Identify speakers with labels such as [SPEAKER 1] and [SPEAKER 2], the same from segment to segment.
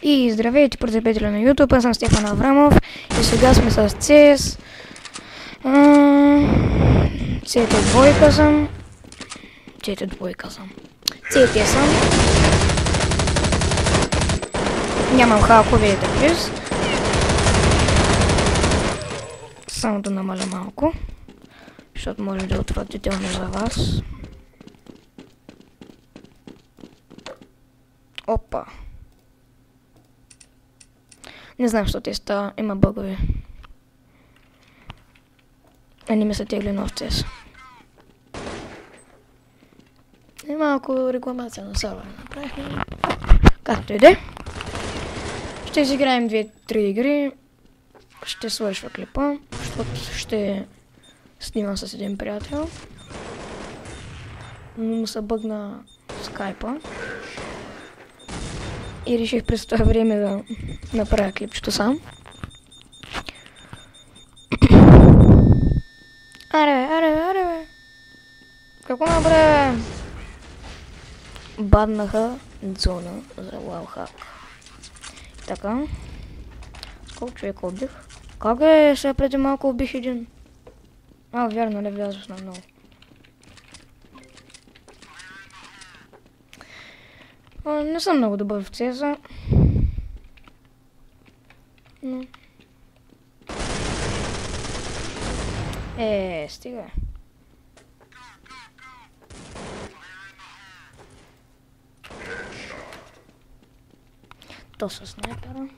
[SPEAKER 1] И здравейте, потребители на YouTube, аз съм Стефан Аврамов и сега сме с CS. CT2 съм. CT2 съм. CT съм. Нямам хакове да плюс. Само да намаля малко, защото може да е отвратително за вас. Опа. Не знам, що те става. Има бъгове. Не ми се тегли нов CS. И малко рекламация на сервера направихме. Както и де. Ще изиграем 2-3 игри. Ще свършва клипа, защото ще снимам с един приятел. Но му се бъгна скайпа. И реших през това време да направя клипчето сам. Аре. Какво направя? Баднаха зона за лаухак. Така. Колко човека убих? Как е? Сега преди малко убих един. Вярно, не влязох на много. Не съм много добър в CS-а. Но... стига. То със снайпера.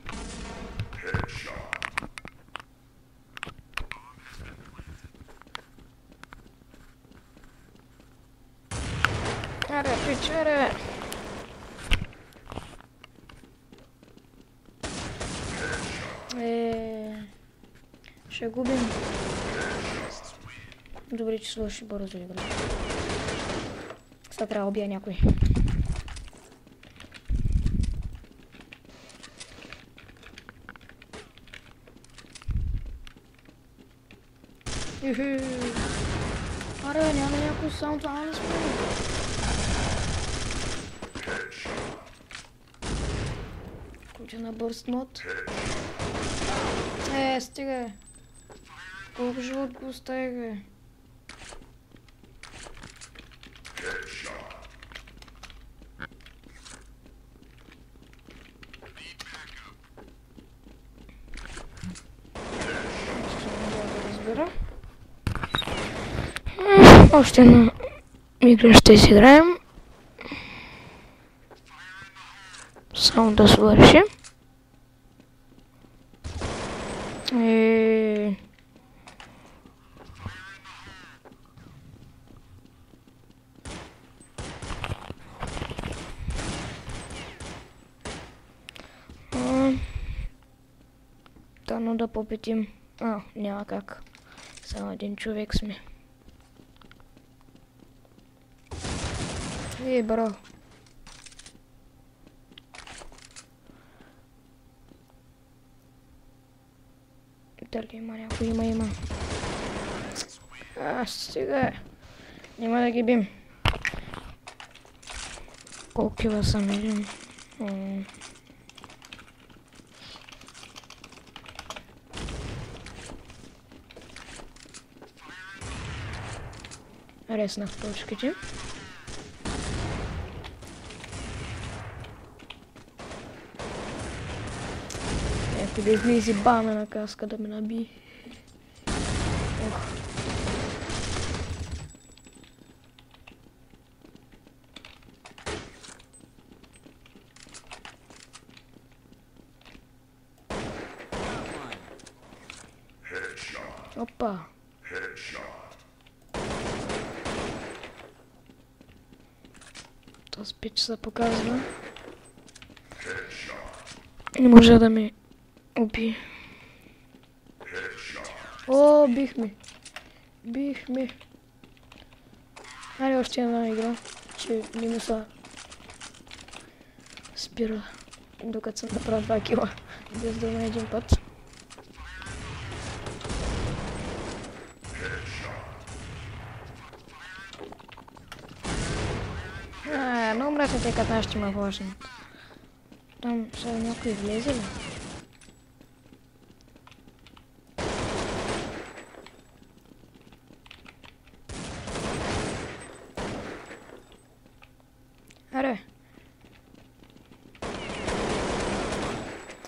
[SPEAKER 1] Аре, пичаре! Ще губим. Добре, че свърши бързо игра. Сега трябва да убия някой. Аре, няма някой саунд, не сме. Включа на бърст мод. Стига. Колко живот го остави, бе. Още една игра ще си играем. Само да свърши. Дано да победим. Няма как. Само един човек сме. Бро. Дали има някой? Има. Стига. Няма да ги бим. Колко кила съм един? Реснах точките. Къде влизи бана на каска да ме наби. Опа. Този пич се показва. Не може да ми уби. Бих ми. Айде още една игра, че не ми се спира, докато съм направил 2 кила, без да на един път. Но умрете, тъй като ще има важно. Там са някой влезе ли? Аре.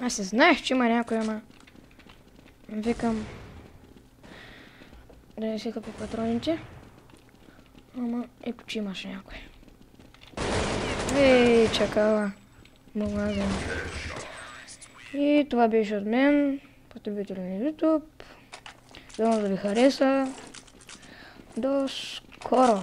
[SPEAKER 1] Аз се знаех, че има някой, ама... Викам... Да не си къпи патроните. Ама ето, че имаше някой. Ей, чакала. Магазин. И това беше от мен. Потребители на YouTube. Дано да ви хареса. До скоро!